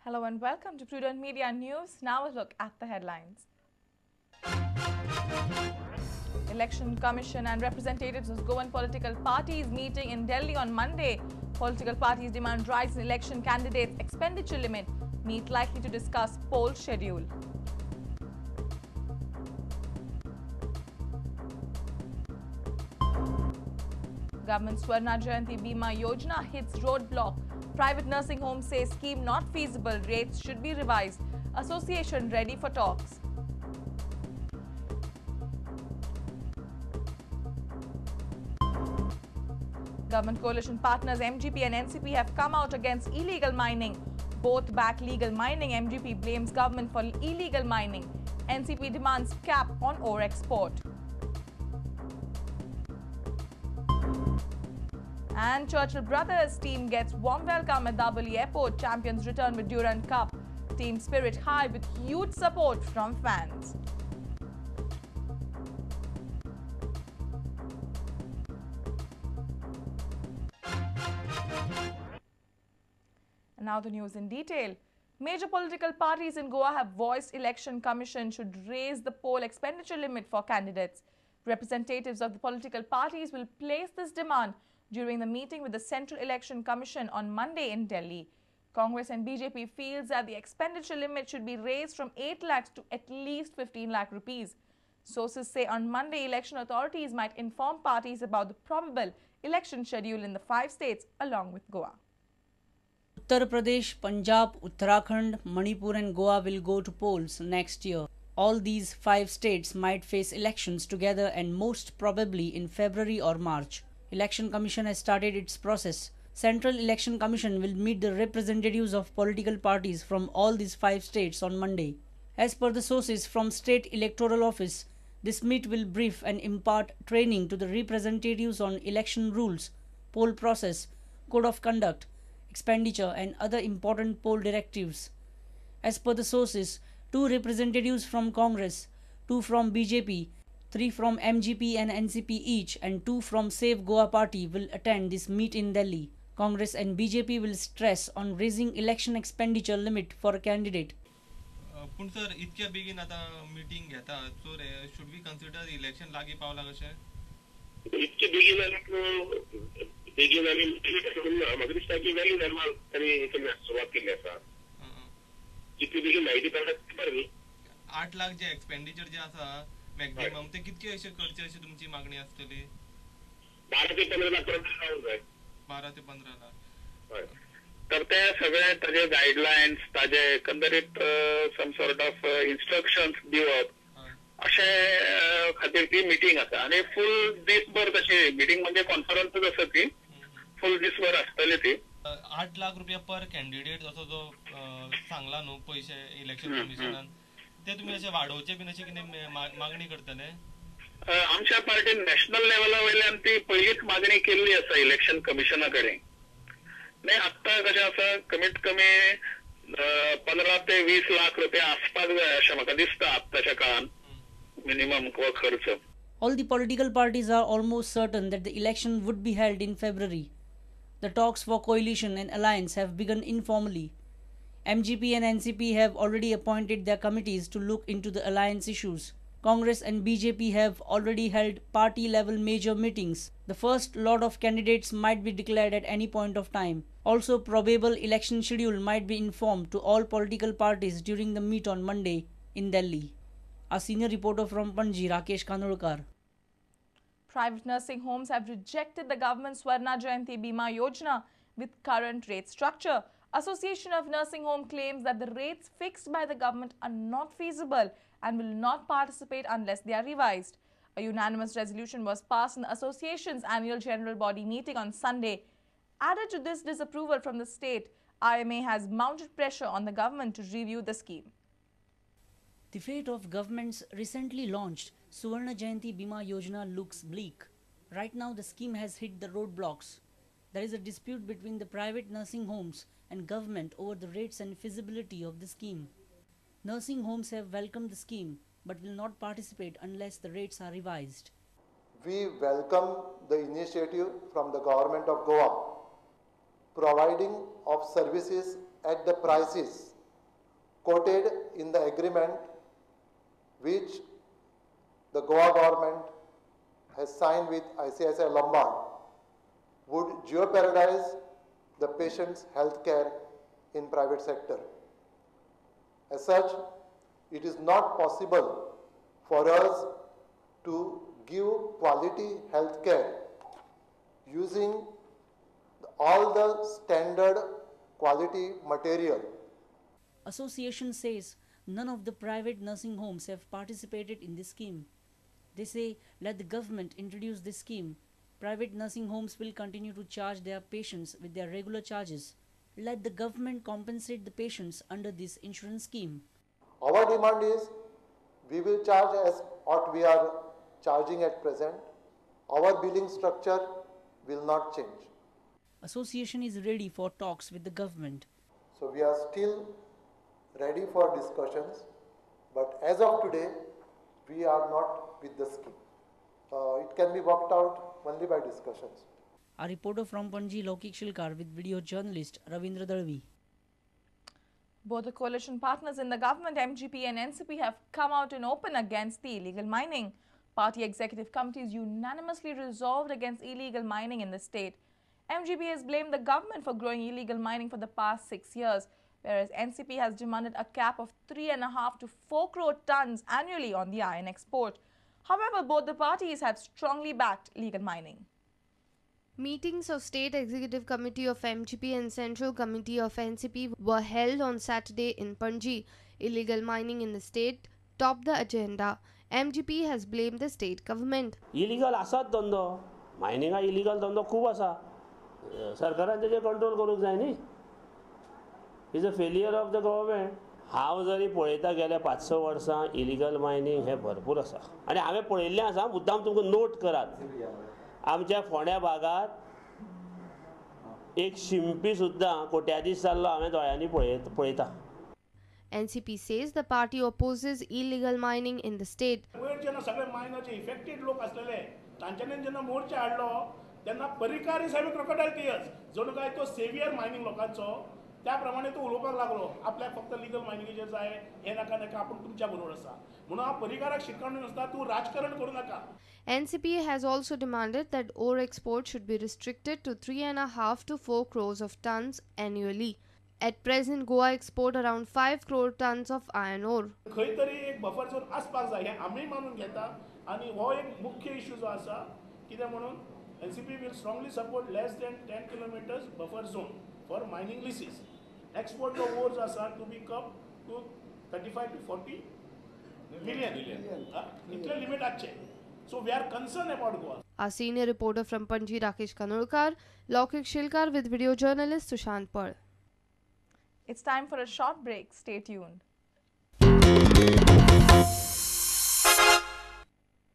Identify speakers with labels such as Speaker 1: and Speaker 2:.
Speaker 1: Hello and welcome to Prudent Media News. Now a look at the headlines. Election Commission and representatives of Goan political parties meeting in Delhi on Monday. Political parties demand rise in election candidates' expenditure limit. Meet likely to discuss poll schedule. Government swarna jayanti Bima yojna hits roadblock. Private nursing home says scheme not feasible. Rates should be revised. Association ready for talks. Government coalition partners MGP and NCP have come out against illegal mining. Both back legal mining. MGP blames government for illegal mining. NCP demands cap on ore export. And Churchill Brothers team gets warm welcome at Daboli Airport. Champions return with Durand Cup. Team spirit high with huge support from fans. And now the news in detail. Major political parties in Goa have voiced Election Commission should raise the poll expenditure limit for candidates. Representatives of the political parties will place this demand during the meeting with the Central Election Commission on Monday in Delhi. Congress and BJP feels that the expenditure limit should be raised from 8 lakhs to at least 15 lakh rupees. Sources say on Monday, election authorities might inform parties about the probable election schedule in the 5 states along with Goa.
Speaker 2: Uttar Pradesh, Punjab, Uttarakhand, Manipur and Goa will go to polls next year. All these 5 states might face elections together and most probably in February or March. Election Commission has started its process. Central Election Commission will meet the representatives of political parties from all these 5 states on Monday. As per the sources from State Electoral Office, this meet will brief and impart training to the representatives on election rules, poll process, code of conduct, expenditure and other important poll directives. As per the sources, 2 representatives from Congress, 2 from BJP, 3 from MGP and NCP each and 2 from Save Goa party will attend this meet in Delhi. Congress and BJP will stress on raising election expenditure limit for a candidate.
Speaker 3: पण sir इतक्या बेगीन आता meeting घेता so should we consider election लागीं पावला कशें
Speaker 4: इतके बेगीन आमी म्हाका दिसता की वेल्यू निर्माण तांणी सुरवात केल्ली आसा जितके बेगीन म्हायती पावता
Speaker 3: 8 लाख जे एक्सपेंडिचर जे आसा मॅक्सिमम ते कितके अशे करचे अशी तुमची मागणी आसतली
Speaker 4: 12 ते 15 लाख पर्यंत जाय
Speaker 3: 12 ते 15 लाख
Speaker 4: तर ते सगळे ताजे गायडलायन्स ताजे एकंदरीत सम सॉर्ट ऑफ इन्स्ट्रक्शन्स दिवप अशे खातीर ती मिटींग आसा आनी फुल दीसभर तशी मिटींग म्हणजे कॉन्फरन्सच आसा ती फुल दीसभर आसतली ती
Speaker 3: 8 लाख रुपया पर कॅन्डिडेट असो जो सांगला न्हू पैसे इलेक्शन कमिशनान ते तुम्ही असे वाढवचे बीन अशी कितें मागणी करतले
Speaker 4: आमच्या पार्टीन नॅशनल लेवला वयल्यान ती पयलीच मागणी केल्ली आसा इलेक्शन कमिशना कडेन नाही आता कशें आसा कमीत कमी 15 ते 20 लाख रुपया आसपाक जाय अशें म्हाका दिसता आतांच्या काळान मिनिमम खर्च.
Speaker 2: All the political parties are almost certain that the election would be held in February. The talks for coalition and alliance have begun informally. MGP and NCP have already appointed their committees to look into the alliance issues. Congress and BJP have already held party-level major meetings. The first lot of candidates might be declared at any point of time. Also, probable election schedule might be informed to all political parties during the meet on Monday in Delhi. A senior reporter from Panji, Rakesh Kanolkar.
Speaker 1: Private nursing homes have rejected the government's Swarna Jayanti Bima Yojna with current rate structure. Association of Nursing Home claims that the rates fixed by the government are not feasible and will not participate unless they are revised. A unanimous resolution was passed in the association's annual general body meeting on Sunday. Added to this disapproval from the state, IMA has mounted pressure on the government to review the scheme.
Speaker 2: The fate of government's recently launched Swarna Jayanti Bima Yojna looks bleak. Right now the scheme has hit the roadblocks. There is a dispute between the private nursing homes and government over the rates and feasibility of the scheme. Nursing homes have welcomed the scheme but will not participate unless the rates are revised.
Speaker 5: We welcome the initiative from the government of Goa, providing of services at the prices quoted in the agreement which the Goa government has signed with ICICI Lombard would jeopardize the patient's health care in private sector. As such, it is not possible for us to give quality health care using all the standard quality material.
Speaker 2: Association says none of the private nursing homes have participated in this scheme. They say let the government introduce this scheme. Private nursing homes will continue to charge their patients with their regular charges. Let the government compensate the patients under this insurance scheme.
Speaker 5: Our demand is we will charge as what we are charging at present. Our billing structure will not change.
Speaker 2: Association is ready for talks with the government.
Speaker 5: So we are still ready for discussions, but as of today, we are not with the scheme. It can be worked out only by discussions.
Speaker 2: A reporter from Panji, Laukik Shilkar, with video journalist Ravindra Dalvi.
Speaker 1: Both the coalition partners in the government, MGP and NCP, have come out in open against the illegal mining. Party executive committees unanimously resolved against illegal mining in the state. MGP has blamed the government for growing illegal mining for the past 6 years, whereas NCP has demanded a cap of 3.5 to 4 crore tons annually on the iron export. However, both the parties have strongly backed illegal mining.
Speaker 6: Meetings of State Executive Committee of MGP and Central Committee of NCP were held on Saturday in Panji. Illegal mining in the state topped the agenda. MGP has blamed the state government.
Speaker 7: Illegal asat धंदो, mining हा illegal धंदो खूप असा. सरकारान तेजे control करूंक जाय न्ही. It's a failure of the government. हांव जरी पळयता गेल्या 5-6 वर्सां इलिगल मायनिंग हे भरपूर आसा आनी हांवें पळयल्लें आसा मुद्दाम तुमकां नोट करात आमच्या फोंड्या भागात एक शिंपी सुद्दां कोट्याधीश जाल्लो हांवें दोळ्यांनी पळयता.
Speaker 6: NCP says the party opposes illegal mining in the state.
Speaker 8: जेन्ना सगळे मायनरचे इफेक्टेड लोक असलेले तांच्यानी जेन्ना मोर्चा हाडलो तेन्ना परिकारी साहेब क्रोकोडायल टियर्स जणू काय तो सेवियर मायनिंग लोकांचो त्याप्रमाणे तो उलोवपाक लागलो आपल्याक फक्त लीगल मायनिंगेचेर जाय हे नाका नाका आपूण तुमच्या बरोबर आसा म्हणून हांव परिकाराक शिकवण आसता तूं राजकारण करूं नाका.
Speaker 6: NCP has also demanded that ore export should be restricted to 3.5 to 4 crores of tons annually. At present, Goa export around 5 crore tons of iron ore.
Speaker 8: खंय तरी एक बफर झोन आसपाक जाय हे आमी मानून घेता आनी हो एक मुख्य इश्यू जो आसा कितें म्हणून NCP will strongly support less than 10 kilometers buffer zone for mining leases. Export the ores are to be cut to 35 to 40 million. Itle limit ache. So we are concerned about Goa.
Speaker 6: Our senior reporter from Panji, Rakesh Kanulkar, Laukik Shilkar with video journalist Sushant Pal.
Speaker 1: It's time for a short break. Stay tuned.